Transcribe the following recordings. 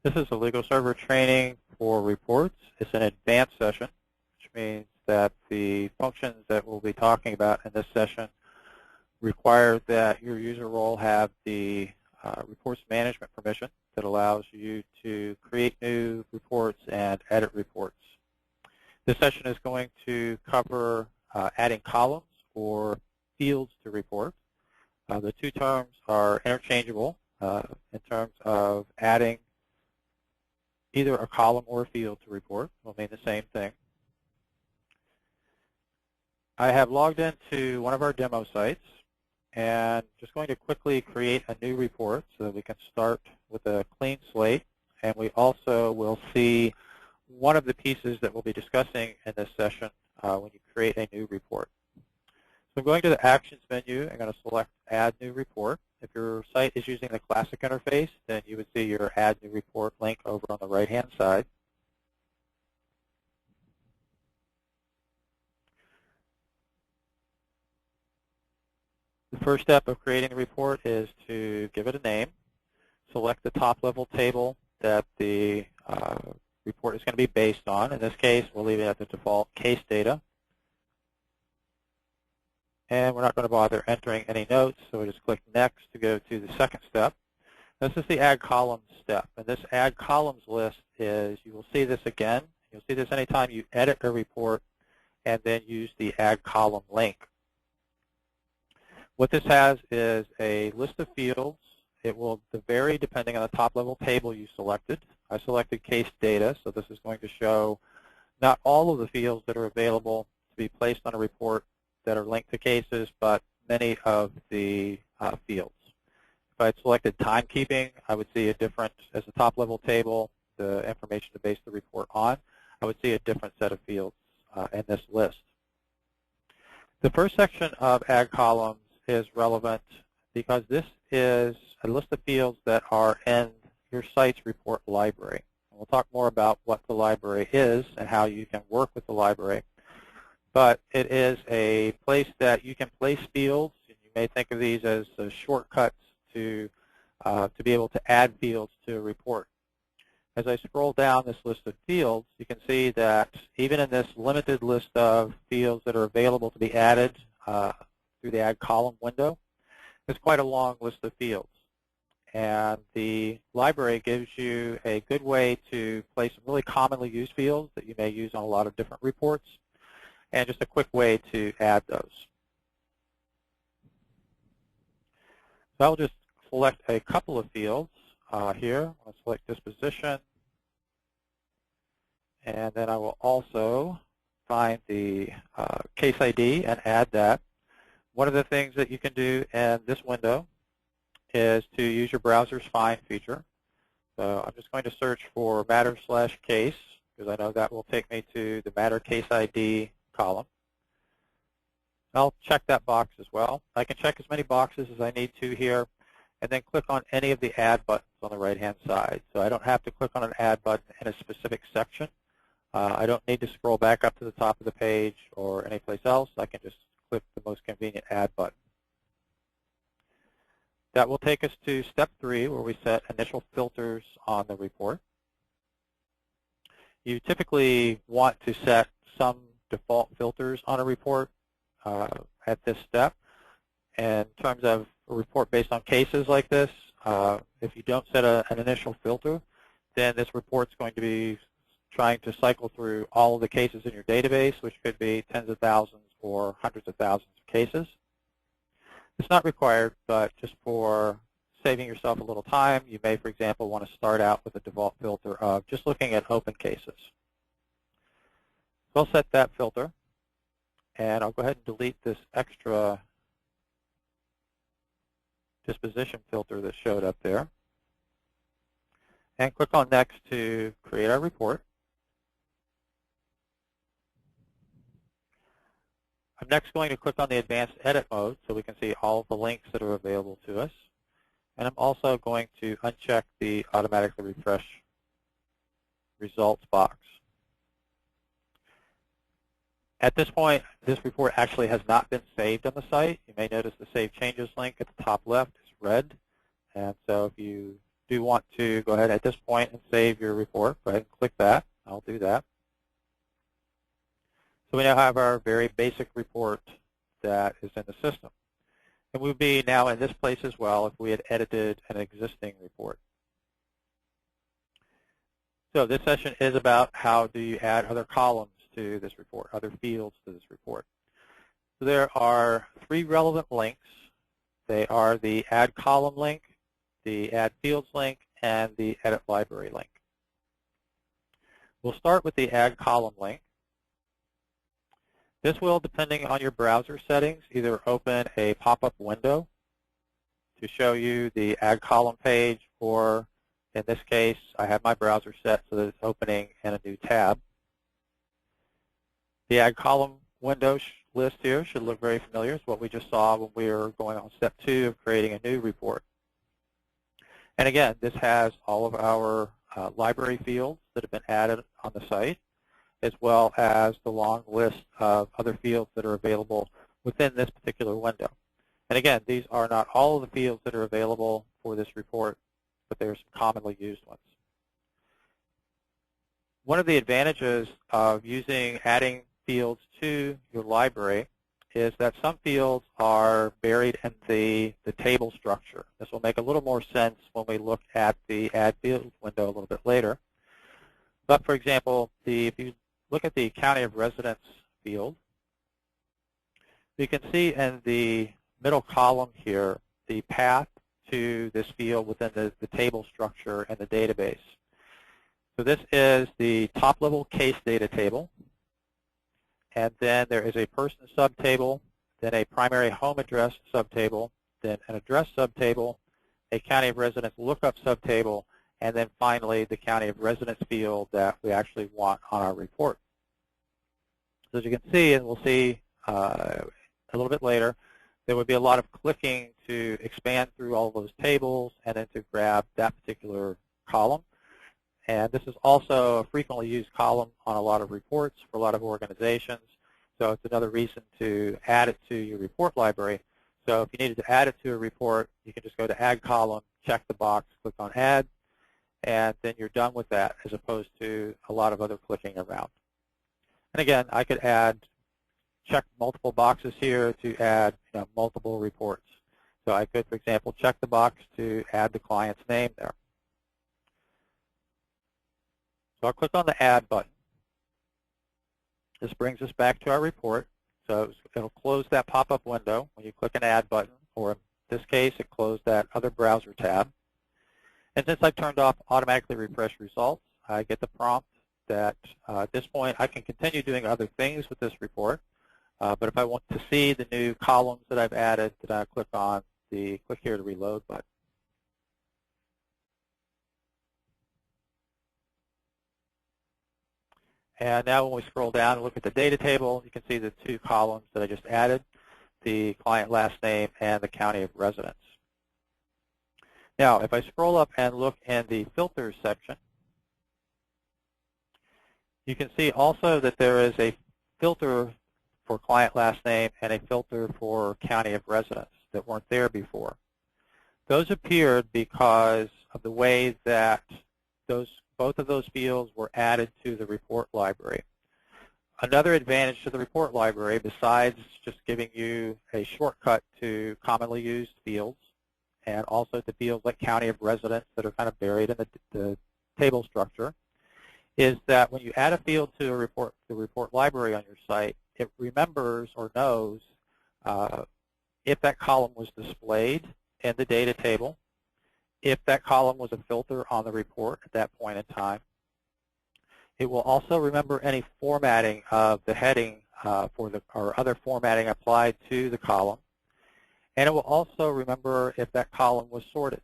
This is a LegalServer training for reports. It's an advanced session, which means that the functions that we'll be talking about in this session require that your user role have the reports management permission that allows you to create new reports and edit reports. This session is going to cover adding columns or fields to reports. The two terms are interchangeable in terms of adding either a column or a field to report. Will mean the same thing. I have logged into one of our demo sites and just going to quickly create a new report so that we can start with a clean slate. And we also will see one of the pieces that we'll be discussing in this session when you create a new report. So I'm going to the Actions menu. I'm going to select Add New Report. If your site is using the classic interface, then you would see your Add New Report link over on the right-hand side. The first step of creating a report is to give it a name. Select the top-level table that the report is going to be based on. In this case, we'll leave it at the default case data. And we're not going to bother entering any notes, so we just click Next to go to the second step. This is the Add Columns step. And this Add Columns list is, you will see this again. You'll see this anytime you edit a report and then use the Add Column link. What this has is a list of fields. It will vary depending on the top-level table you selected. I selected case data, so this is going to show not all of the fields that are available to be placed on a report that are linked to cases, but many of the fields. If I had selected timekeeping, I would see a different, as a top-level table, the information to base the report on, I would see a different set of fields in this list. The first section of Add Columns is relevant because this is a list of fields that are in your site's report library. And we'll talk more about what the library is and how you can work with the library. But it is a place that you can place fields. And you may think of these as shortcuts to be able to add fields to a report. As I scroll down this list of fields, you can see that even in this limited list of fields that are available to be added through the Add Column window, there's quite a long list of fields. And the library gives you a good way to place some really commonly used fields that you may use on a lot of different reports, and just a quick way to add those. So I'll just select a couple of fields here. I'll select disposition, and then I will also find the case ID and add that. One of the things that you can do in this window is to use your browser's find feature. So I'm just going to search for matter/case, because I know that will take me to the matter case ID column. I'll check that box as well. I can check as many boxes as I need to here, and then click on any of the add buttons on the right-hand side. So I don't have to click on an add button in a specific section. I don't need to scroll back up to the top of the page or anyplace else. I can just click the most convenient add button. That will take us to step 3, where we set initial filters on the report. You typically want to set some default filters on a report at this step. In terms of a report based on cases like this, if you don't set an initial filter, then this report's going to be trying to cycle through all of the cases in your database, which could be tens of thousands or hundreds of thousands of cases. It's not required, but just for saving yourself a little time, you may, for example, want to start out with a default filter of just looking at open cases. So I'll set that filter, and I'll go ahead and delete this extra disposition filter that showed up there, and click on Next to create our report. I'm next going to click on the Advanced Edit mode so we can see all of the links that are available to us. And I'm also going to uncheck the Automatically Refresh Results box. At this point, this report actually has not been saved on the site. You may notice the Save Changes link at the top left is red. And so if you do want to go ahead at this point and save your report, go ahead and click that. I'll do that. So we now have our very basic report that is in the system. It would be now in this place as well if we had edited an existing report. So this session is about how do you add other columns to this report, other fields to this report. So there are 3 relevant links. They are the Add Column link, the Add Fields link, and the Edit Library link. We'll start with the Add Column link. This will, depending on your browser settings, either open a pop-up window to show you the Add Column page, or in this case, I have my browser set so that it's opening in a new tab. The Add Column window list here should look very familiar. It's what we just saw when we were going on step 2 of creating a new report. And again, this has all of our library fields that have been added on the site, as well as the long list of other fields that are available within this particular window. And again, these are not all of the fields that are available for this report, but there are some commonly used ones. One of the advantages of adding fields to your library is that some fields are buried in the table structure. This will make a little more sense when we look at the Add Fields window a little bit later. But for example, if you look at the county of residence field, you can see in the middle column here the path to this field within the table structure and the database. So this is the top-level case data table, and then there is a person subtable, then a primary home address subtable, then an address subtable, a county of residence lookup subtable, and then finally the county of residence field that we actually want on our report. So as you can see, and we'll see a little bit later, there would be a lot of clicking to expand through all of those tables and then to grab that particular column. And this is also a frequently used column on a lot of reports for a lot of organizations. So it's another reason to add it to your report library. So if you needed to add it to a report, you can just go to Add Column, check the box, click on Add, and then you're done with that, as opposed to a lot of other clicking around. And again, I could check multiple boxes here to add multiple reports. So I could, for example, check the box to add the client's name there. So I'll click on the Add button. This brings us back to our report. So it'll close that pop-up window when you click an Add button, or in this case, it closed that other browser tab. And since I've turned off automatically refresh results, I get the prompt that at this point I can continue doing other things with this report. But if I want to see the new columns that I've added, then I click on the click here to reload button. And now when we scroll down and look at the data table, you can see the 2 columns that I just added, the client last name and the county of residence. Now, if I scroll up and look in the filters section, you can see also that there is a filter for client last name and a filter for county of residence that weren't there before. Those appeared because of the way that both of those fields were added to the report library. Another advantage to the report library, besides just giving you a shortcut to commonly used fields and also to fields like county of residence that are kind of buried in the table structure, is that when you add a field to the report library on your site, it remembers or knows if that column was displayed in the data table, if that column was a filter on the report at that point in time. It will also remember any formatting of the heading or other formatting applied to the column. And it will also remember if that column was sorted.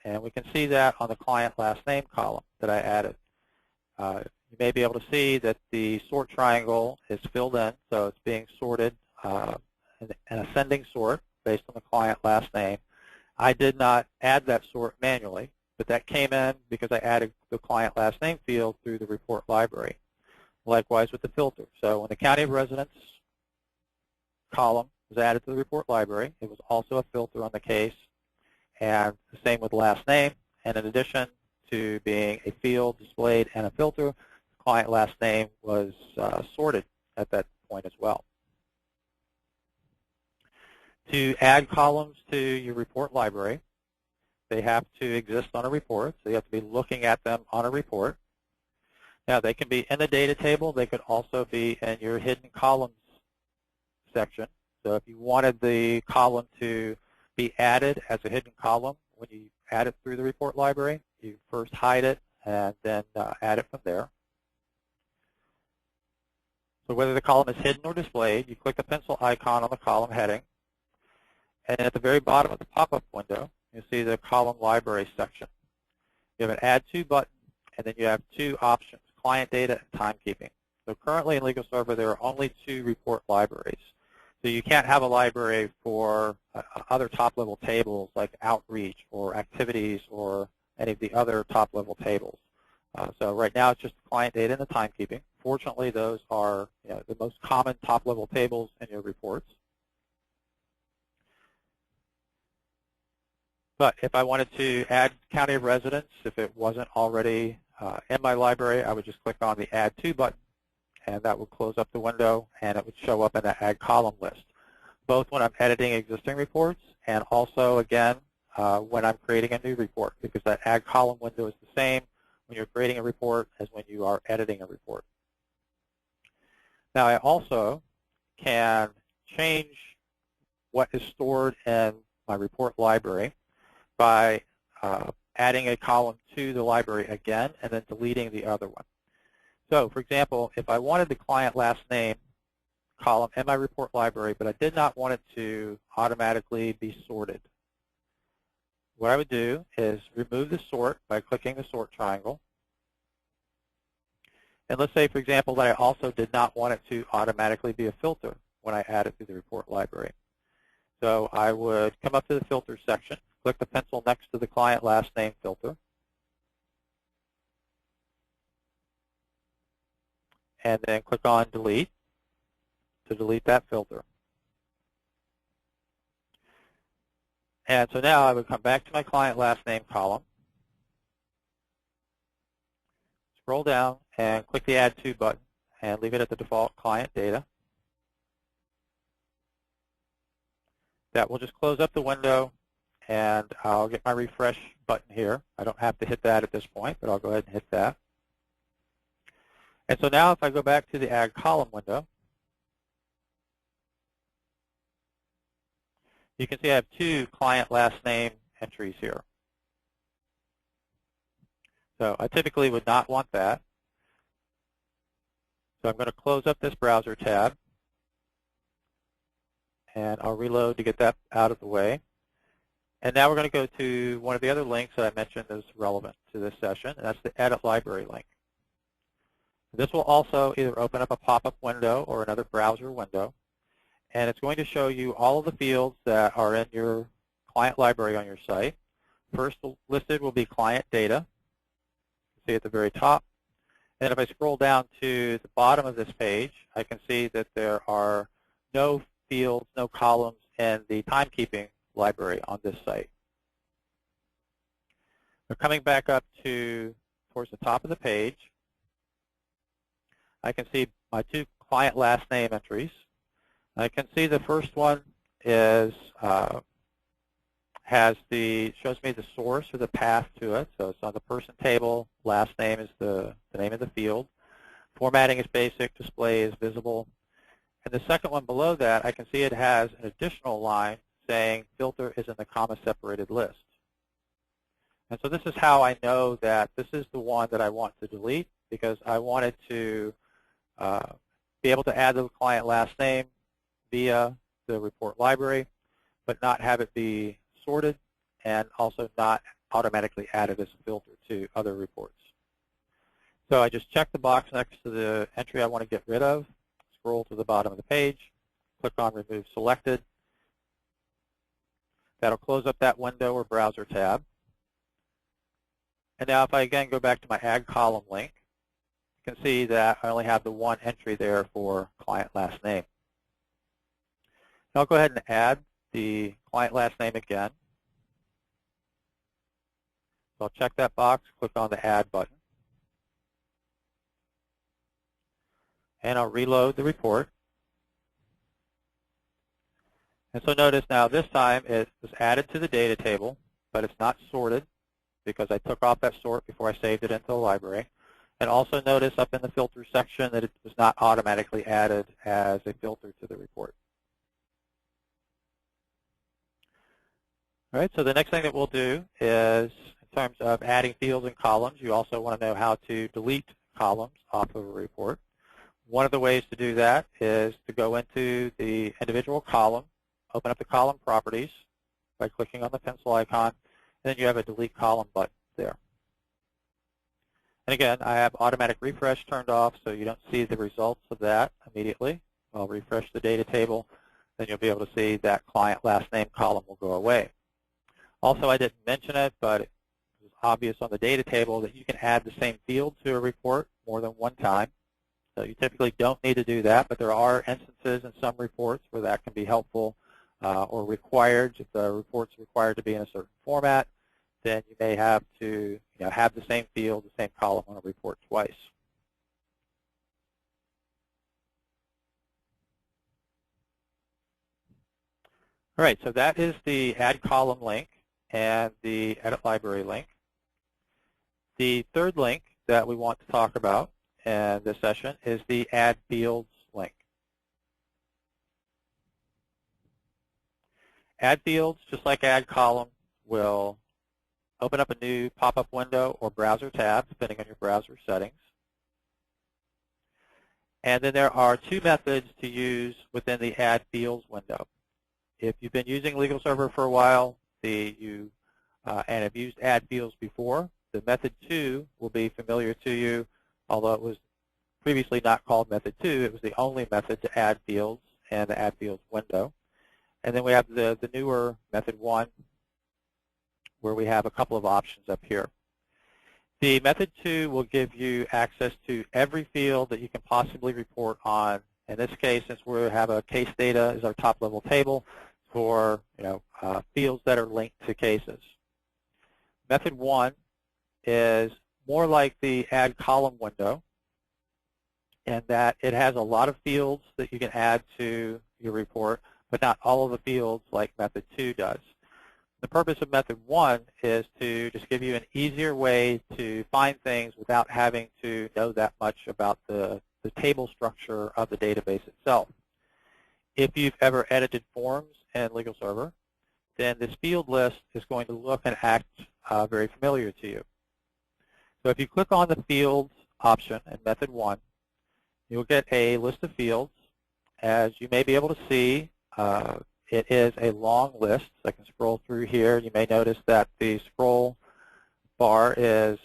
And we can see that on the client last name column that I added. You may be able to see that the sort triangle is filled in, so it's being sorted in an ascending sort based on the client last name. I did not add that sort manually, but that came in because I added the client last name field through the report library. Likewise with the filter. So when the county of residence column was added to the report library, it was also a filter on the case. And the same with last name. and in addition to being a field displayed and a filter, the client last name was sorted at that point as well. To add columns to your report library, they have to exist on a report, so you have to be looking at them on a report. Now, they can be in the data table. They could also be in your hidden columns section. So if you wanted the column to be added as a hidden column when you add it through the report library, you first hide it and then add it from there. So whether the column is hidden or displayed, you click the pencil icon on the column heading, and at the very bottom of the pop-up window, you'll see the column library section. You have an Add To button, and then you have two options, client data and timekeeping. So currently in LegalServer, there are only two report libraries. So you can't have a library for other top-level tables like outreach or activities or any of the other top-level tables. So right now it's just the client data and the timekeeping. Fortunately, those are the most common top-level tables in your reports. But if I wanted to add county of residence, if it wasn't already in my library, I would just click on the Add To button, and that would close up the window, and it would show up in the Add Column list, both when I'm editing existing reports and also, again, when I'm creating a new report, because that Add Column window is the same when you're creating a report as when you are editing a report. Now, I also can change what is stored in my report library by adding a column to the library again and then deleting the other one. So, for example, if I wanted the client last name column in my report library, but I did not want it to automatically be sorted, what I would do is remove the sort by clicking the sort triangle. And let's say, for example, that I also did not want it to automatically be a filter when I add it to the report library. So I would come up to the filter section, click the pencil next to the client last name filter, and then click on delete to delete that filter. And so now I would come back to my client last name column, scroll down and click the Add To button and leave it at the default client data. That will just close up the window, and I'll get my refresh button here. I don't have to hit that at this point, but I'll go ahead and hit that. And so now if I go back to the Add Column window, you can see I have two client last name entries here. So I typically would not want that. So I'm going to close up this browser tab, and I'll reload to get that out of the way. And now we're going to go to one of the other links that I mentioned is relevant to this session, and that's the Edit Library link. This will also either open up a pop-up window or another browser window, and it's going to show you all of the fields that are in your client library on your site. First listed will be client data. You see at the very top. And if I scroll down to the bottom of this page, I can see that there are no fields, no columns in the timekeeping library on this site. We're coming back up towards the top of the page. I can see my two client last name entries. I can see the first one is shows me the source or the path to it. So it's on the person table. Last name is the name of the field. Formatting is basic. Display is visible. And the second one below that, I can see it has an additional line saying filter is in the comma-separated list. And so this is how I know that this is the one that I want to delete, because I wanted to be able to add the client last name via the report library, but not have it be sorted and also not automatically added as a filter to other reports. So I just check the box next to the entry I want to get rid of, scroll to the bottom of the page, click on Remove Selected. That'll close up that window or browser tab. And now if I again go back to my Add Column link, you can see that I only have the one entry there for client last name. Now I'll go ahead and add the client last name again. So I'll check that box, click on the Add button, and I'll reload the report. And so notice now this time it was added to the data table, but it's not sorted because I took off that sort before I saved it into the library. And also notice up in the filter section that it was not automatically added as a filter to the report. All right, so the next thing that we'll do is, in terms of adding fields and columns, you also want to know how to delete columns off of a report. One of the ways to do that is to go into the individual column, open up the column properties by clicking on the pencil icon, and then you have a delete column button there. And again, I have automatic refresh turned off, so you don't see the results of that immediately. I'll refresh the data table, then you'll be able to see that client last name column will go away. Also, I didn't mention it, but it was obvious on the data table that you can add the same field to a report more than one time. So you typically don't need to do that, but there are instances in some reports where that can be helpful or required. If the report's required to be in a certain format, then you may have to have the same field, the same column on a report twice. All right, so that is the Add Column link and the Edit Library link. The third link that we want to talk about in this session is the Add Fields link. Add Fields, just like Add Column, will open up a new pop-up window or browser tab, depending on your browser settings. And then there are two methods to use within the Add Fields window. If you've been using LegalServer for a while and have used Add Fields before, the method 2 will be familiar to you, although it was previously not called method 2. It was the only method to add fields in the Add Fields window. And then we have the newer method 1, where we have a couple of options up here. The method 2 will give you access to every field that you can possibly report on. In this case, since we have a case data as our top-level table for fields that are linked to cases. Method 1 is more like the Add Column window, in that it has a lot of fields that you can add to your report, but not all of the fields like Method 2 does. The purpose of Method 1 is to just give you an easier way to find things without having to know that much about the table structure of the database itself. If you've ever edited forms in LegalServer, then this field list is going to look and act very familiar to you. So if you click on the Fields option in Method 1, you'll get a list of fields. As you may be able to see, it is a long list. I can scroll through here. You may notice that the scroll bar is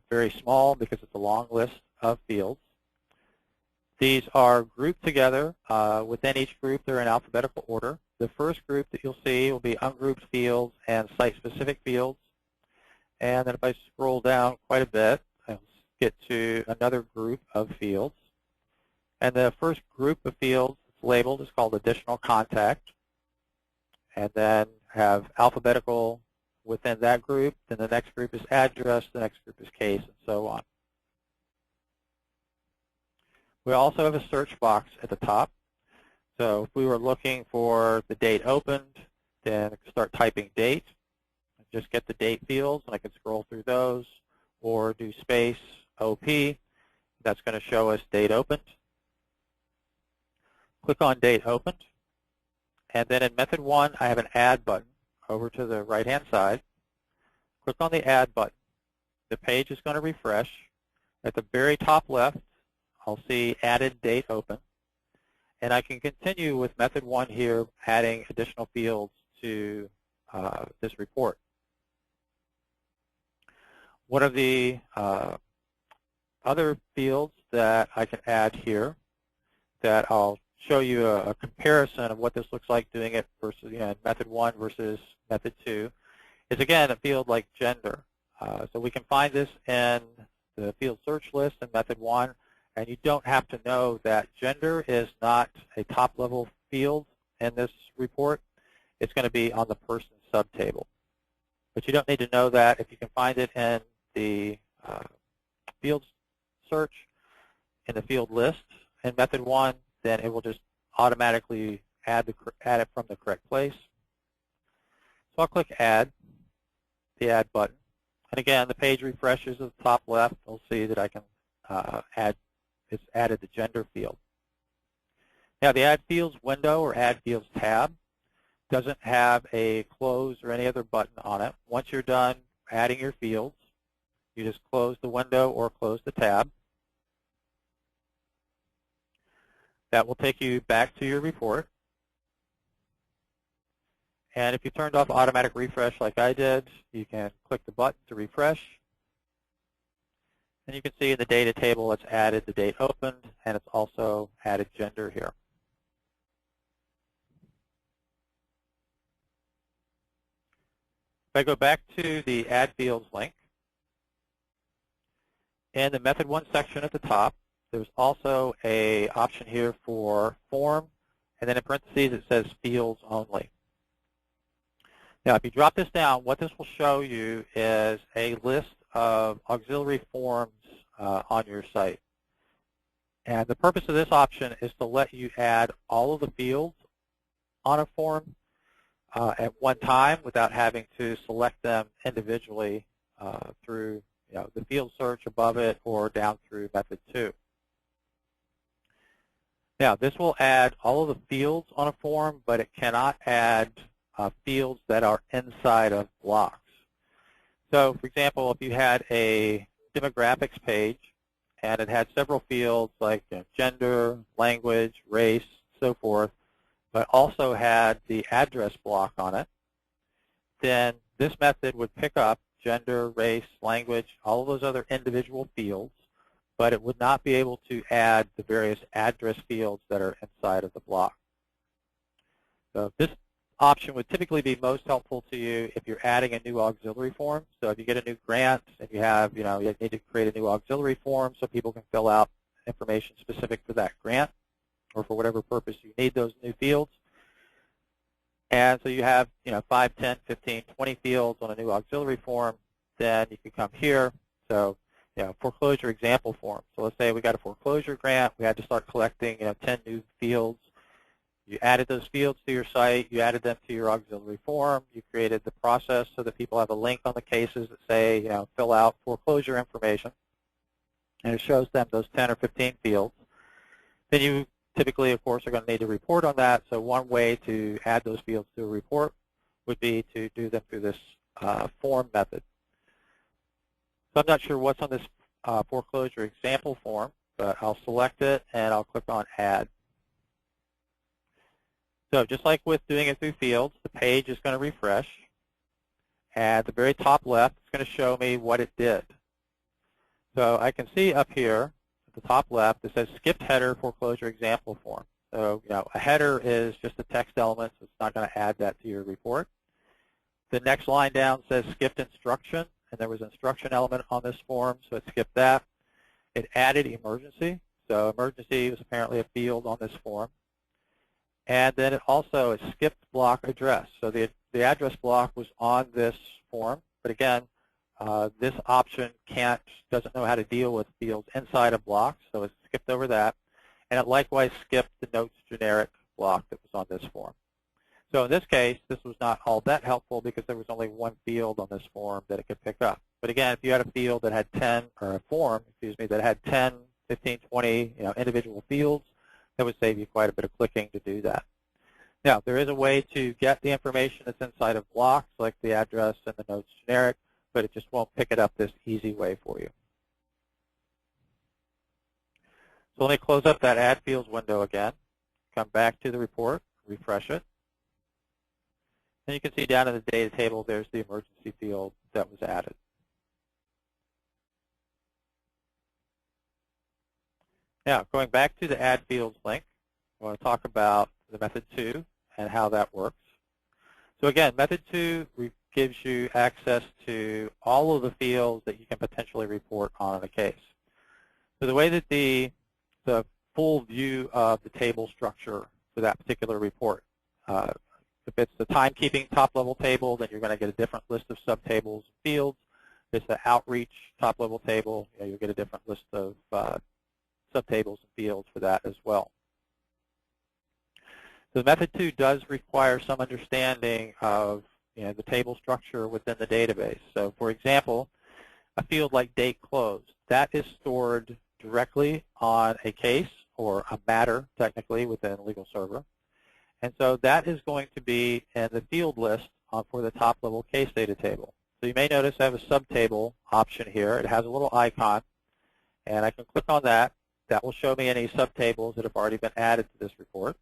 very small because it's a long list of fields. These are grouped together. Within each group, they're in alphabetical order. The first group that you'll see will be ungrouped fields and site-specific fields. And then if I scroll down quite a bit, I'll get to another group of fields. And the first group of fields that's labeled is called Additional Contact. And then have alphabetical within that group. Then the next group is Address, the next group is Case, and so on. We also have a search box at the top. So if we were looking for the date opened, then I can start typing date. Just get the date fields, and I can scroll through those, or do space OP. That's going to show us date opened. Click on date opened. And then in Method 1, I have an Add button over to the right-hand side. Click on the Add button. The page is going to refresh. At the very top left, I'll see Added Date Open. And I can continue with Method 1 here, adding additional fields to this report. One of the other fields that I can add here that I'll show you a comparison of what this looks like doing it versus Method 1 versus Method 2 is, again, a field like gender. So we can find this in the field search list in Method 1, and you don't have to know that gender is not a top-level field in this report. It's going to be on the person subtable. But you don't need to know that. If you can find it in the field search, in the field list in method 1, then it will just automatically add it from the correct place. So I'll click Add, the Add button. And again, the page refreshes at the top left. You'll see that I can it's added the gender field. Now, the Add Fields window or Add Fields tab doesn't have a close or any other button on it. Once you're done adding your fields, you just close the window or close the tab. That will take you back to your report. And if you turned off automatic refresh like I did, you can click the button to refresh. And you can see in the data table it's added the date opened, and it's also added gender here. If I go back to the Add Fields link, in the Method 1 section at the top, there's also an option here for Form, and then in parentheses it says Fields Only. Now, if you drop this down, what this will show you is a list of auxiliary forms on your site. And the purpose of this option is to let you add all of the fields on a form at one time without having to select them individually through the field search above it or down through method 2. Now, this will add all of the fields on a form, but it cannot add fields that are inside of blocks. So, for example, if you had a demographics page and it had several fields like gender, language, race, so forth, but also had the address block on it, then this method would pick up gender, race, language, all of those other individual fields, but it would not be able to add the various address fields that are inside of the block. So this option would typically be most helpful to you if you're adding a new auxiliary form. So if you get a new grant and you have, you need to create a new auxiliary form so people can fill out information specific for that grant or for whatever purpose you need those new fields. And so you have, 5, 10, 15, 20 fields on a new auxiliary form, then you can come here. So, foreclosure example form. So let's say we got a foreclosure grant. We had to start collecting, 10 new fields. You added those fields to your site. You added them to your auxiliary form. You created the process so that people have a link on the cases that say, fill out foreclosure information. And it shows them those 10 or 15 fields. Then you typically, of course, are going to need to report on that. So one way to add those fields to a report would be to do them through this form method. So I'm not sure what's on this foreclosure example form, but I'll select it and I'll click on Add. So just like with doing it through fields, the page is going to refresh. At the very top left, it's going to show me what it did. So I can see up here at the top left, it says skipped header foreclosure example form. So a header is just a text element, so it's not going to add that to your report. The next line down says skipped instruction, and there was an instruction element on this form, so it skipped that. It added emergency, so emergency was apparently a field on this form. And then it also skipped block address. So the address block was on this form, but again, this option doesn't know how to deal with fields inside of blocks, so it skipped over that. And it likewise skipped the notes generic block that was on this form. So in this case, this was not all that helpful because there was only one field on this form that it could pick up. But again, if you had a field that had 10, or a form, that had 10, 15, 20, individual fields, that would save you quite a bit of clicking to do that. Now, there is a way to get the information that's inside of blocks, like the address and the notes generic, but it just won't pick it up this easy way for you. So let me close up that Add Fields window again, come back to the report, refresh it. And you can see down in the data table, there's the emergency field that was added. Now, going back to the Add Fields link, I want to talk about the Method 2 and how that works. So again, Method 2 gives you access to all of the fields that you can potentially report on in a case. So the way that the full view of the table structure for that particular report, the If it's the timekeeping top-level table, then you're going to get a different list of subtables and fields. If it's the outreach top-level table, you'll get a different list of subtables and fields for that as well. So method 2 does require some understanding of the table structure within the database. So for example, a field like date closed, that is stored directly on a case or a matter technically within LegalServer. And so that is going to be in the field list for the top-level case data table. So you may notice I have a subtable option here. It has a little icon, and I can click on that. That will show me any subtables that have already been added to this report.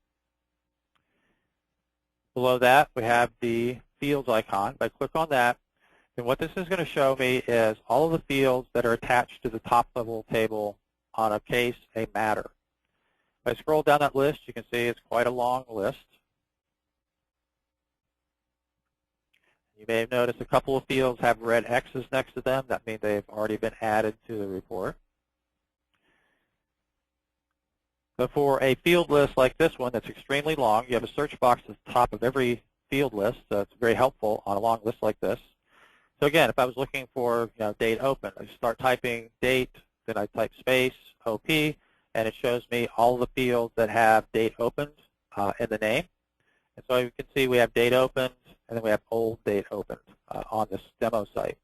Below that, we have the fields icon. If I click on that, then what this is going to show me is all of the fields that are attached to the top-level table on a case, a matter. If I scroll down that list, you can see it's quite a long list. You may have noticed a couple of fields have red X's next to them. That means they've already been added to the report. So for a field list like this one that's extremely long, you have a search box at the top of every field list, so it's very helpful on a long list like this. So again, if I was looking for date open, I start typing date, then I type space, OP, and it shows me all the fields that have date opened in the name. And so you can see we have date opened, and then we have old date opened on this demo site.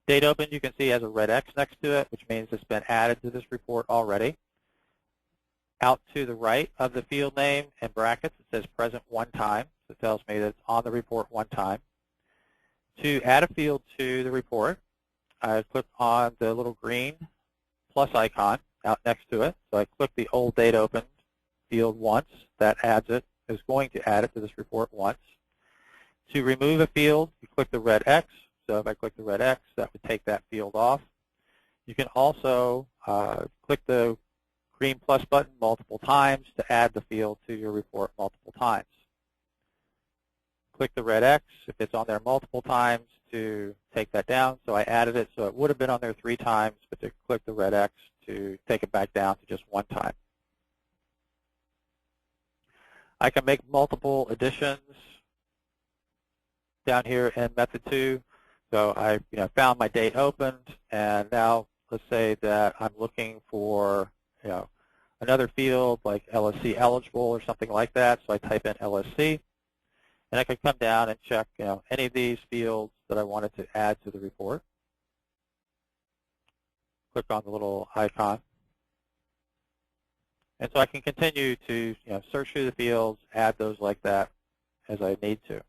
Date opened, you can see, has a red X next to it, which means it's been added to this report already. Out to the right of the field name in brackets, it says present one time. So it tells me that it's on the report one time. To add a field to the report, I click on the little green plus icon out next to it. So I click the old date opened field once. That adds it, is going to add it to this report once. To remove a field, you click the red X. So if I click the red X, that would take that field off. You can also click the green plus button multiple times to add the field to your report multiple times. Click the red X if it's on there multiple times to take that down. So I added it, so it would have been on there 3 times, but to click the red X to take it back down to just 1 time. I can make multiple additions down here in method 2. So I found my date opened, and now let's say that I'm looking for another field like LSC eligible or something like that. So I type in LSC, and I can come down and check any of these fields that I wanted to add to the report. Click on the little icon. And so I can continue to search through the fields, add those like that as I need to.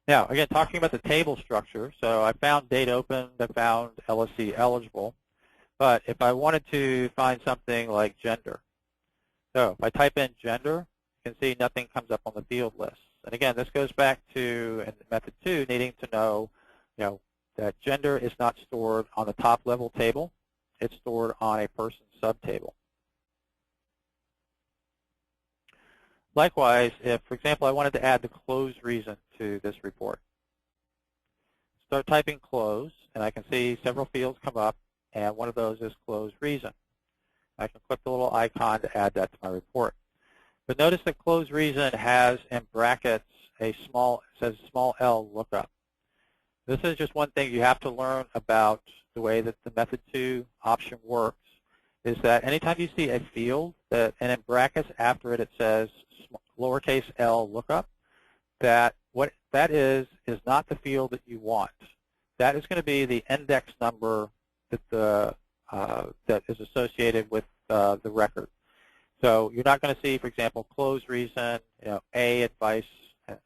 Now, again, talking about the table structure, so I found date opened, I found LSC eligible, but if I wanted to find something like gender, so if I type in gender, you can see nothing comes up on the field list. And again, this goes back to, in method 2, needing to know, that gender is not stored on the top level table. It's stored on a person subtable. Likewise, if, for example, I wanted to add the close reason to this report, start typing close, and I can see several fields come up, and one of those is close reason. I can click the little icon to add that to my report. But notice that close reason has in brackets a small, it says small l lookup. This is just one thing you have to learn about the way that the method 2 option works, is that anytime you see a field that, and in brackets after it, it says lowercase l lookup, that what that is not the field that you want. That is going to be the index number that that is associated with the record. So you're not going to see, for example, close reason, A advice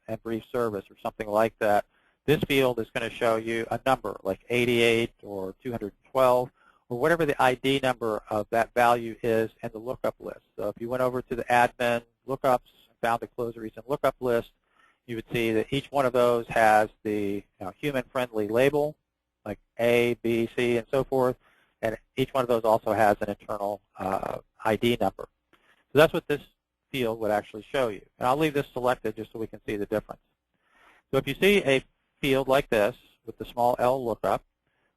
and brief service or something like that. This field is going to show you a number like 88 or 212 or whatever the ID number of that value is in the lookup list. So if you went over to the admin lookups and found the close reason lookup list, you would see that each one of those has the human-friendly label, like A, B, C, and so forth, and each one of those also has an internal ID number. So that's what this field would actually show you. And I'll leave this selected just so we can see the difference. So if you see a field like this with the small l lookup,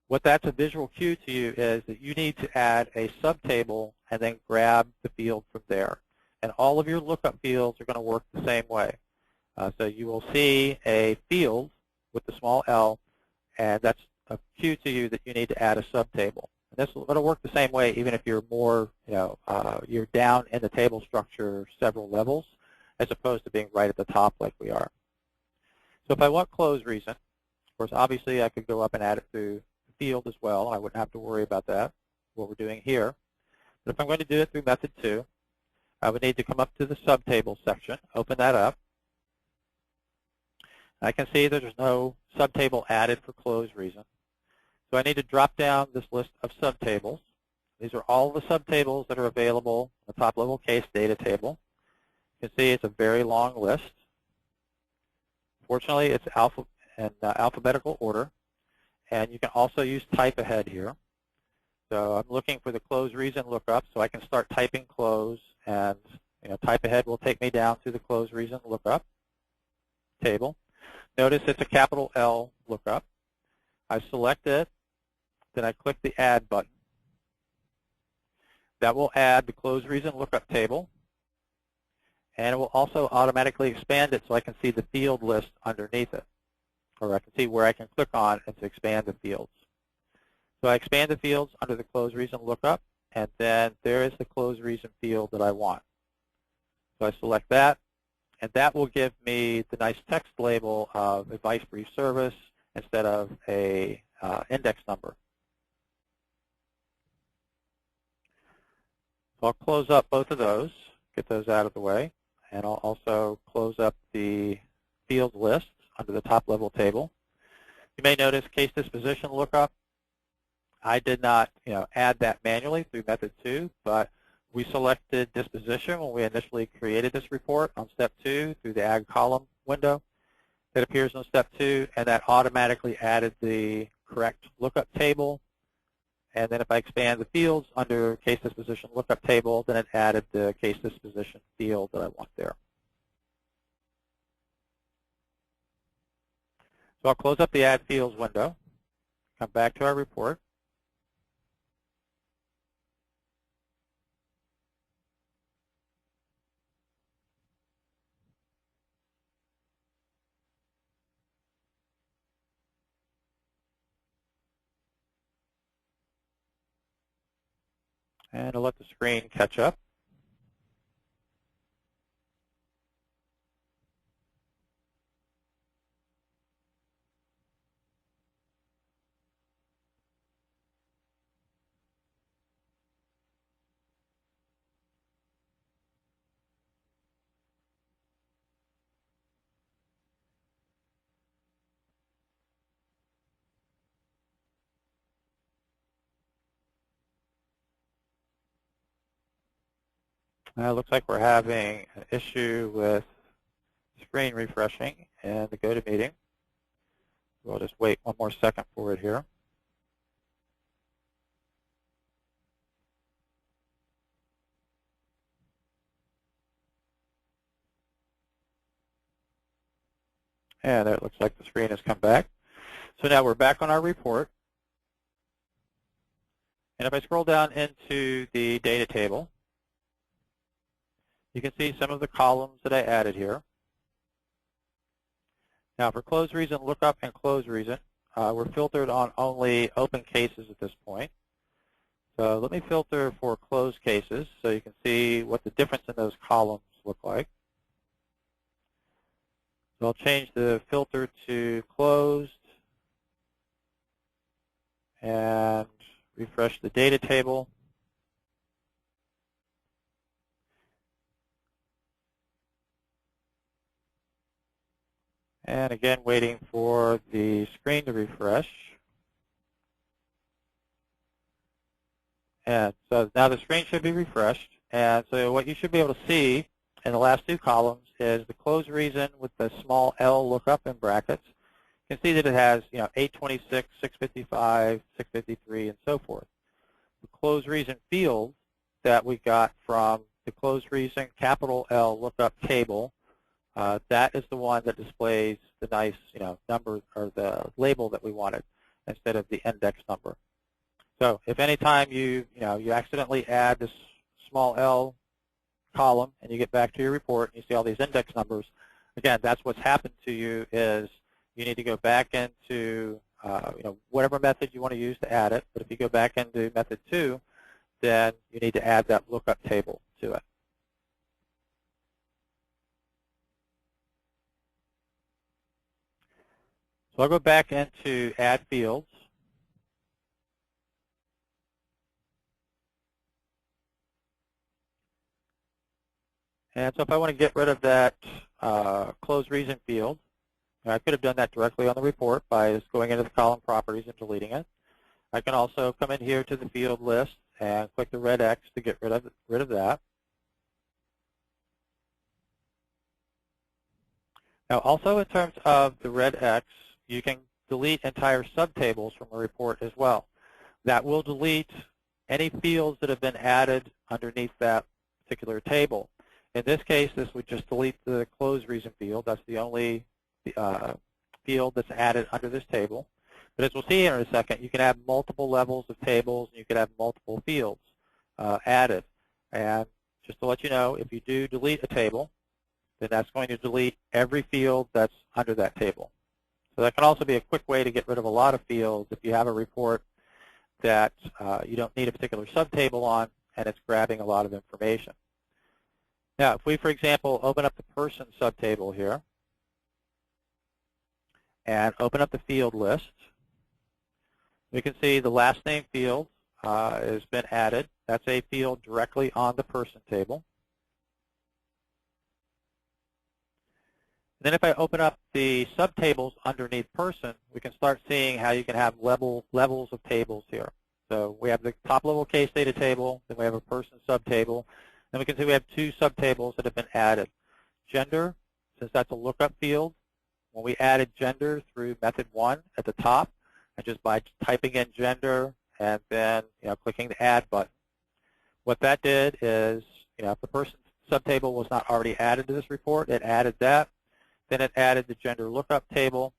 what that's a visual cue to you is that you need to add a subtable and then grab the field from there. and all of your lookup fields are going to work the same way. So you will see a field with the small L, and that's a cue to you that you need to add a subtable. And this will work the same way even if you're more, you're down in the table structure several levels, as opposed to being right at the top like we are. So if I want close reason, of course, obviously I could go up and add it through the field as well. I wouldn't have to worry about that, what we're doing here. But if I'm going to do it through method 2, I would need to come up to the subtable section, open that up. I can see that there's no subtable added for close reason. So I need to drop down this list of subtables. These are all the subtables that are available in the top-level case data table. You can see it's a very long list. Fortunately, it's in alphabetical order, and you can also use type ahead here. So I'm looking for the close reason lookup, so I can start typing close, and type ahead will take me down to the close reason lookup table. Notice it's a capital L lookup. I select it, then I click the Add button. That will add the close reason lookup table, and it will also automatically expand it so I can see the field list underneath it, or I can see where I can click on and to expand the fields. So I expand the fields under the close reason lookup, and then there is the close reason field that I want. So I select that, and that will give me the nice text label of advice brief service instead of a index number. So I'll close up both of those, get those out of the way, and I'll also close up the field lists under the top level table. You may notice case disposition lookup. I did not add that manually through method 2, but we selected disposition when we initially created this report on step 2 through the add column window that appears on step 2, and that automatically added the correct lookup table. And then if I expand the fields under case disposition lookup table, then it added the case disposition field that I want there. So I'll close up the add fields window, come back to our report. And I'll let the screen catch up. It looks like we're having an issue with screen refreshing in the GoToMeeting. We'll just wait one more second for it here. And there it looks like the screen has come back. So now we're back on our report. And if I scroll down into the data table, you can see some of the columns that I added here. Now for close reason lookup and close reason, we're filtered on only open cases at this point. So let me filter for closed cases so you can see what the difference in those columns look like. So I'll change the filter to closed and refresh the data table. And again, waiting for the screen to refresh. And so now the screen should be refreshed. And so what you should be able to see in the last two columns is the close reason with the small L lookup in brackets. You can see that it has 826, 655, 653, and so forth. The close reason field that we got from the close reason capital L lookup table, that is the one that displays the nice number or the label that we wanted instead of the index number. So if any time you accidentally add this small L column and you get back to your report and you see all these index numbers, again, that's what's happened to you is you need to go back into whatever method you want to use to add it. But if you go back into method 2, then you need to add that lookup table to it. So I'll go back into add fields. And so if I want to get rid of that close reason field, I could have done that directly on the report by just going into the column properties and deleting it. I can also come in here to the field list and click the red X to get rid of that. Now also in terms of the red X, you can delete entire subtables from a report as well. That will delete any fields that have been added underneath that particular table. In this case, this would just delete the close reason field. That's the only field that's added under this table. But as we'll see here in a second, you can have multiple levels of tables, and you can have multiple fields added. And just to let you know, if you do delete a table, then that's going to delete every field that's under that table. So that can also be a quick way to get rid of a lot of fields if you have a report that you don't need a particular subtable on and it's grabbing a lot of information. Now, if we, for example, open up the person subtable here and open up the field list, we can see the last name field has been added. That's a field directly on the person table. Then if I open up the subtables underneath person, we can start seeing how you can have levels of tables here. So we have the top level case data table, then we have a person subtable, then we can see we have 2 subtables that have been added. Gender, since that's a lookup field, when we added gender through method 1 at the top, and just by typing in gender and then clicking the add button, what that did is if the person subtable was not already added to this report, it added that. Then it added the gender lookup table,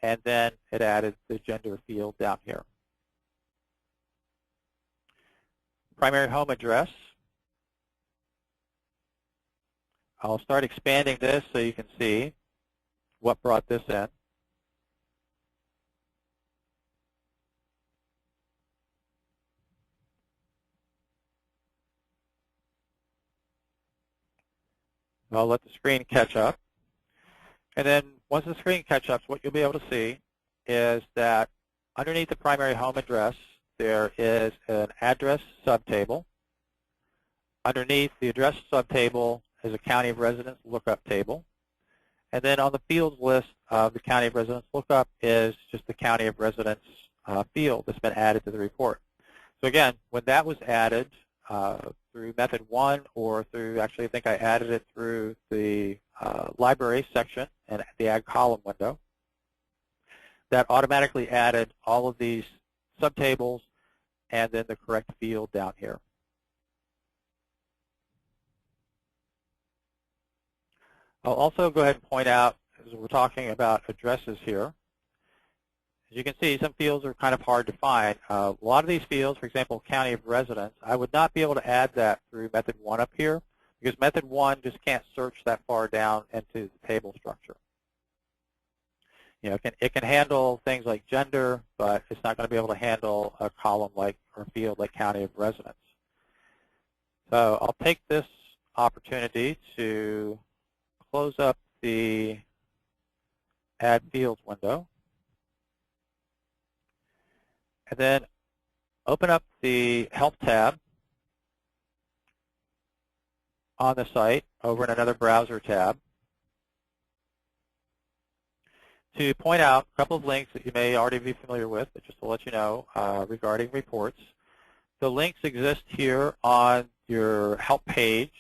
and then it added the gender field down here. Primary home address. I'll start expanding this so you can see what brought this in. I'll let the screen catch up. And then once the screen catches up, what you'll be able to see is that underneath the primary home address, there is an address subtable. Underneath the address subtable is a county of residence lookup table. And then on the fields list of the county of residence lookup is just the county of residence field that's been added to the report. So again, when that was added through method 1 or through, actually I think I added it through the library section and the add column window, that automatically added all of these subtables and then the correct field down here. I'll also go ahead and point out, as we're talking about addresses here, as you can see, some fields are kind of hard to find. A lot of these fields, for example, county of residence, I would not be able to add that through method 1 up here because method 1 just can't search that far down into the table structure. It can handle things like gender, but it's not going to be able to handle a column like or a field like county of residence. So I'll take this opportunity to close up the Add Fields window, and then open up the Help tab on the site over in another browser tab to point out a couple of links that you may already be familiar with, but just to let you know regarding reports. The links exist here on your Help page.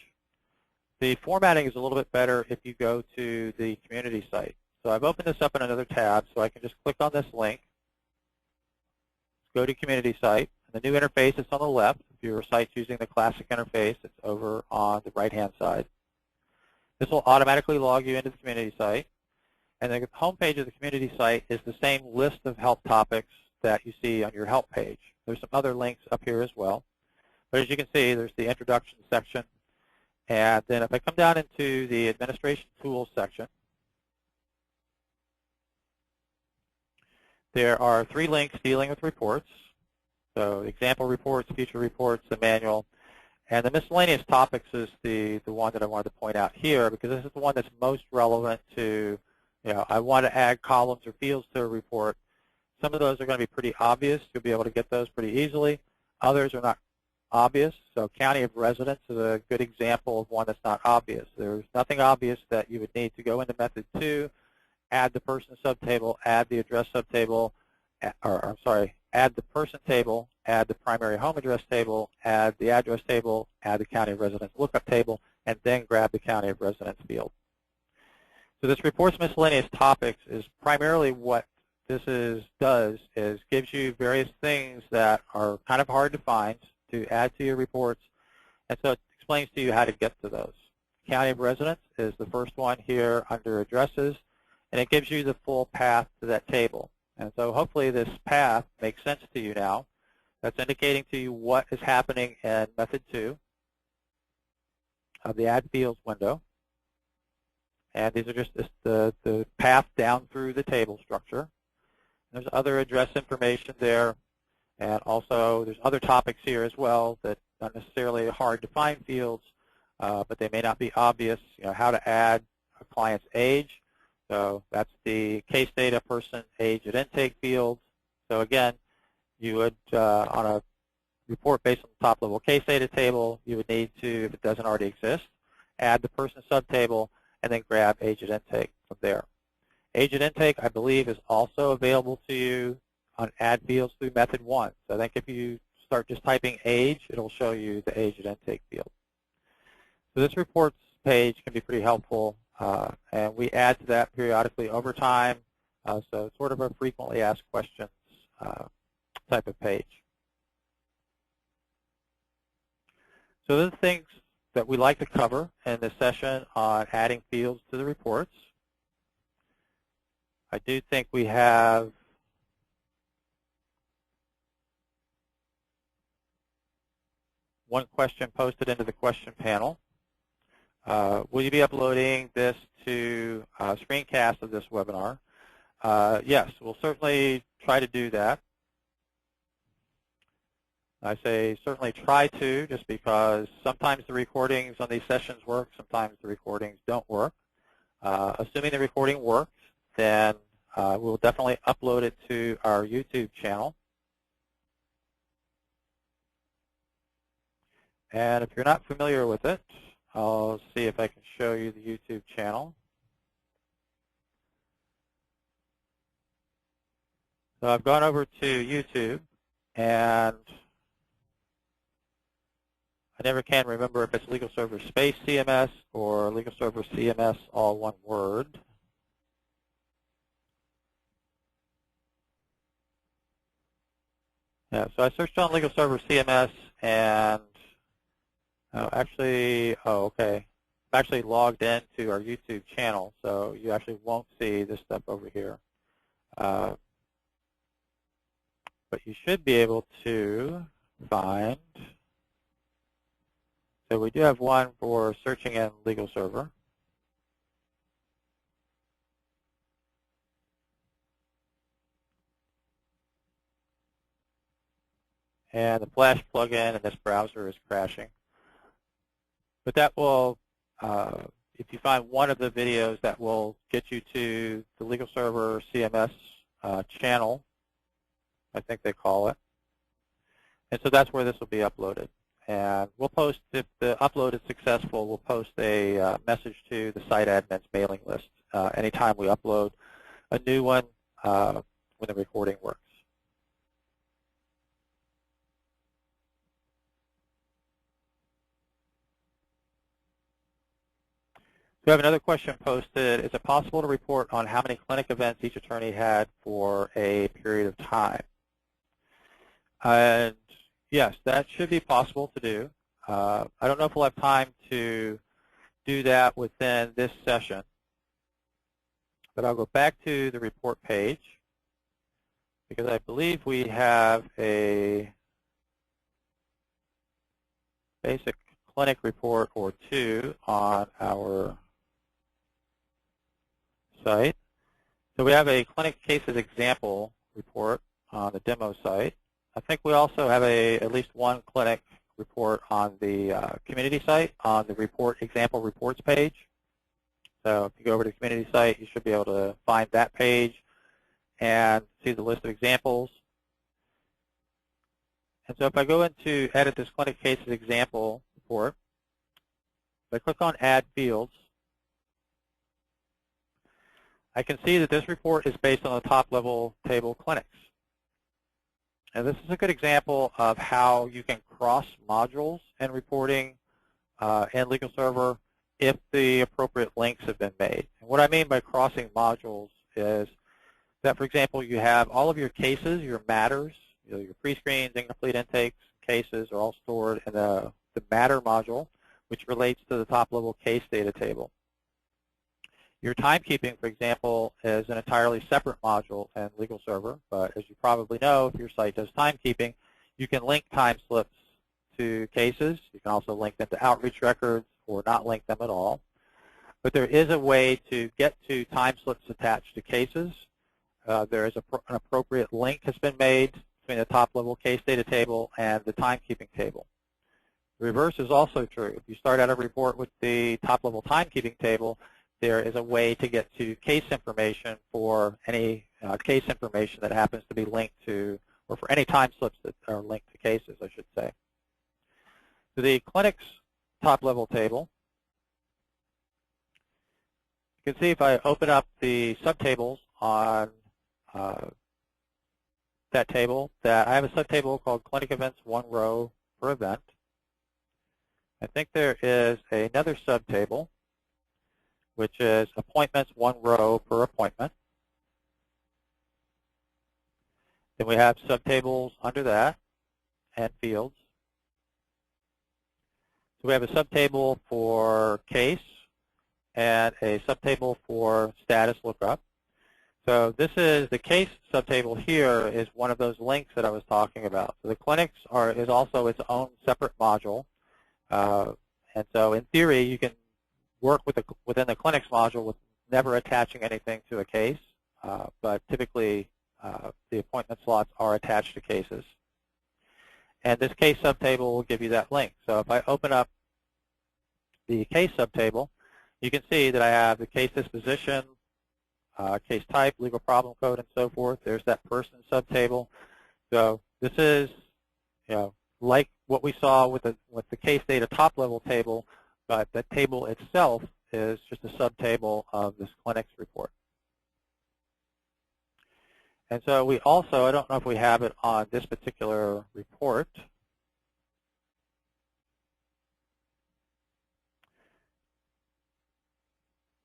The formatting is a little bit better if you go to the community site. So I've opened this up in another tab, so I can just click on this link, go to community site, and the new interface is on the left. If your site's using the classic interface, it's over on the right-hand side. This will automatically log you into the community site. And the home page of the community site is the same list of help topics that you see on your help page. There's some other links up here as well. But as you can see, there's the introduction section, And then if I come down into the Administration Tools section, there are 3 links dealing with reports. So example reports, future reports, the manual. And the Miscellaneous Topics is the one that I wanted to point out here, because this is the one that's most relevant to, I want to add columns or fields to a report. Some of those are going to be pretty obvious. You'll be able to get those pretty easily. Others are not obvious. So county of residence is a good example of one that's not obvious. There's nothing obvious that you would need to go into method 2, add the person subtable, add the address subtable, add the person table, add the primary home address table, add the address table, add the county of residence lookup table, and then grab the county of residence field. So this report's miscellaneous topics is primarily what this does is gives you various things that are kind of hard to find to add to your reports, and so it explains to you how to get to those. County of residence is the first one here under addresses, and it gives you the full path to that table. And so hopefully this path makes sense to you now. That's indicating to you what is happening in method 2 of the Add Fields window. And these are just the path down through the table structure. There's other address information there, and also there's other topics here as well that aren't necessarily hard to find fields, but they may not be obvious. How to add a client's age. So that's the case data, person, age, and intake fields. So again, you would, on a report based on the top-level case data table, you would need to, if it doesn't already exist, add the person subtable, and then grab age and intake from there. Age and intake, I believe, is also available to you on add fields through method 1. So I think if you start just typing age, it'll show you the age and intake field. So this reports page can be pretty helpful, and we add to that periodically over time. So it's sort of a frequently asked questions type of page. So the things that we like to cover in this session on adding fields to the reports. I do think we have one question posted into the question panel. Will you be uploading this to a screencast of this webinar? Yes, we'll certainly try to do that. I say certainly try to, just because sometimes the recordings on these sessions work, sometimes the recordings don't work. Assuming the recording works, then we'll definitely upload it to our YouTube channel. And if you're not familiar with it, I'll see if I can show you the YouTube channel. So I've gone over to YouTube, and I never can remember if it's LegalServer space CMS or LegalServer CMS, all one word. Yeah, so I searched on LegalServer CMS, and okay. I'm actually logged into our YouTube channel, so you actually won't see this stuff over here. But you should be able to find. So we do have one for searching in LegalServer. And the Flash plugin in this browser is crashing. But that will, if you find one of the videos, that will get you to the LegalServer CMS channel, I think they call it. And so that's where this will be uploaded. And we'll post, if the upload is successful, we'll post a message to the site admin's mailing list anytime we upload a new one when the recording works. We have another question posted. Is it possible to report on how many clinic events each attorney had for a period of time? And yes, that should be possible to do. I don't know if we'll have time to do that within this session, but I'll go back to the report page, because I believe we have a basic clinic report or two on our site. So we have a clinic cases example report on the demo site. I think we also have at least one clinic report on the community site on the example reports page. So if you go over to the community site, you should be able to find that page and see the list of examples. And so if I go into edit this clinic cases example report, if I click on add fields, I can see that this report is based on the top level table clinics. And this is a good example of how you can cross modules in reporting in LegalServer if the appropriate links have been made. And what I mean by crossing modules is that, for example, you have all of your cases, your matters, your pre-screens, incomplete intakes, cases are all stored in the matter module, which relates to the top-level case data table. Your timekeeping, for example, is an entirely separate module in LegalServer, but as you probably know, if your site does timekeeping, you can link time slips to cases. You can also link them to outreach records or not link them at all. But there is a way to get to time slips attached to cases. There is an appropriate link has been made between the top-level case data table and the timekeeping table. The reverse is also true. If you start out a report with the top-level timekeeping table, there is a way to get to case information for any case information that happens to be linked to, or for any time slips that are linked to cases, I should say. So the clinics top-level table, you can see if I open up the subtables on that table, that I have a subtable called clinic events, one row per event. I think there is another subtable, which is appointments, one row per appointment. Then we have subtables under that and fields. So we have a subtable for case and a subtable for status lookup. So this is the case subtable here is one of those links that I was talking about. So the clinics is also its own separate module. And so in theory, you can work within the clinics module with never attaching anything to a case, but typically the appointment slots are attached to cases. And this case subtable will give you that link. So if I open up the case subtable, you can see that I have the case disposition, case type, legal problem code, and so forth. There's that person subtable. So this is, like what we saw with the case data top-level table, but the table itself is just a subtable of this clinics report. And so we also, I don't know if we have it on this particular report,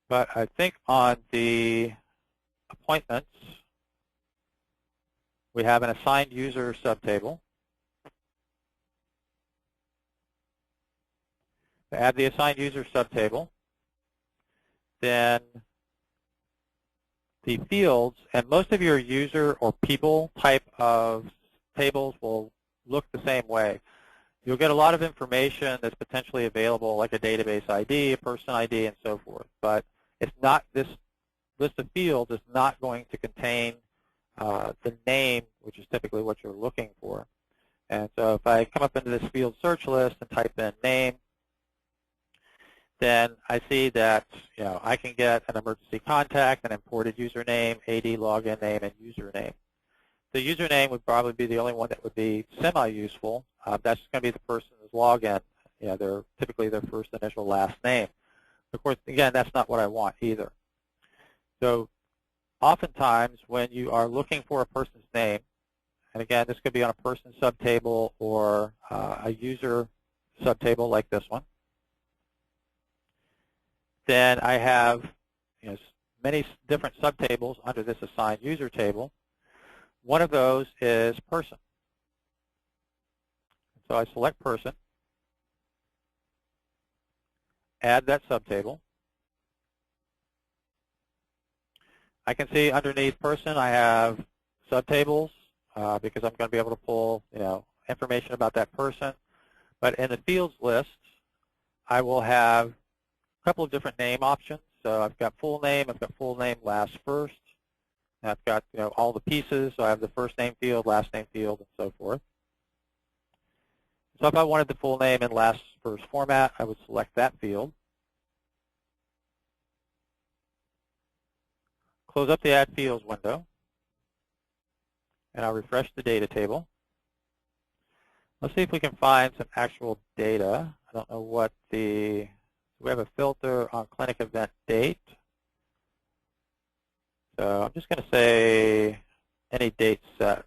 but I think on the appointments, we have an assigned user subtable. To add the assigned user subtable, then the fields, and most of your user or people type of tables will look the same way. You'll get a lot of information that's potentially available, like a database ID, a person ID, and so forth. But it's not, this list of fields is not going to contain the name, which is typically what you're looking for. And so if I come up into this field search list and type in name, then I see that I can get an emergency contact, an imported username, AD login name, and username. The username would probably be the only one that would be semi-useful. That's going to be the person's login. They're typically their first initial last name. Of course, again, that's not what I want either. So oftentimes when you are looking for a person's name, and again, this could be on a person subtable or a user subtable like this one, then I have many different subtables under this assigned user table. One of those is person. So I select person, add that subtable. I can see underneath person I have subtables because I'm going to be able to pull information about that person. But in the fields list, I will have a couple of different name options. So I've got full name, last, first. And I've got all the pieces. So I have the first name field, last name field, and so forth. So if I wanted the full name in last, first format, I would select that field. Close up the Add Fields window, and I'll refresh the data table. Let's see if we can find some actual data. I don't know what we have a filter on clinic event date. So I'm just going to say any date set.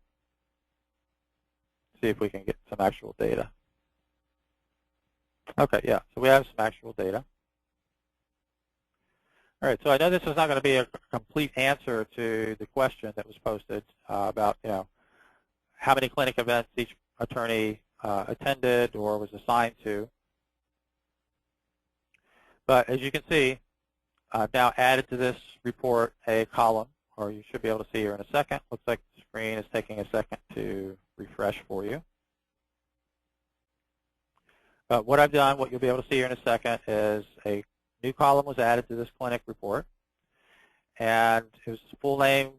See if we can get some actual data. Okay, yeah, so we have some actual data. All right, so I know this is not going to be a complete answer to the question that was posted about, how many clinic events each attorney attended or was assigned to. But as you can see, I've now added to this report a column, or you should be able to see here in a second. Looks like the screen is taking a second to refresh for you. What I've done, what you'll be able to see here in a second, is a new column was added to this clinic report. And it was full name,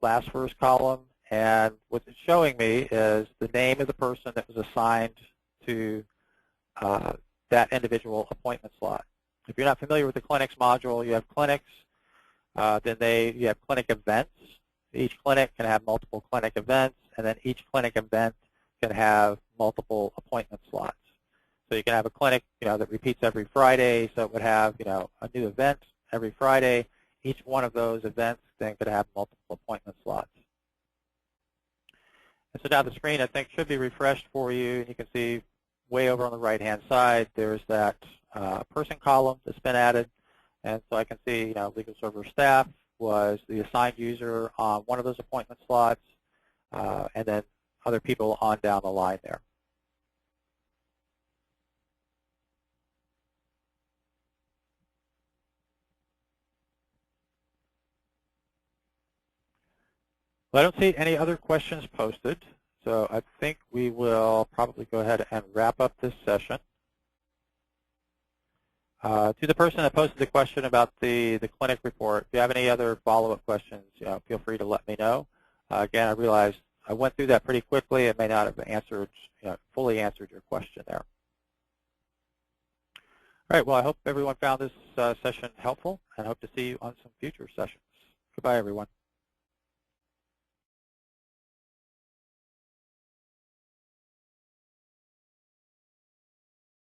last, first column. And what it's showing me is the name of the person that was assigned to that individual appointment slot. If you're not familiar with the clinics module, you have clinics, then you have clinic events. Each clinic can have multiple clinic events, and then each clinic event can have multiple appointment slots. So you can have a clinic, that repeats every Friday, so it would have, a new event every Friday. Each one of those events then could have multiple appointment slots. And so now the screen, I think, should be refreshed for you. And you can see way over on the right-hand side, there's that person column that's been added. And so I can see, LegalServer staff was the assigned user on one of those appointment slots, and then other people on down the line there. Well, I don't see any other questions posted, so I think we will probably go ahead and wrap up this session. To the person that posted the question about the clinic report, if you have any other follow-up questions, feel free to let me know. Again, I realized I went through that pretty quickly and may not have answered, fully answered your question there. All right, well, I hope everyone found this session helpful and hope to see you on some future sessions. Goodbye, everyone.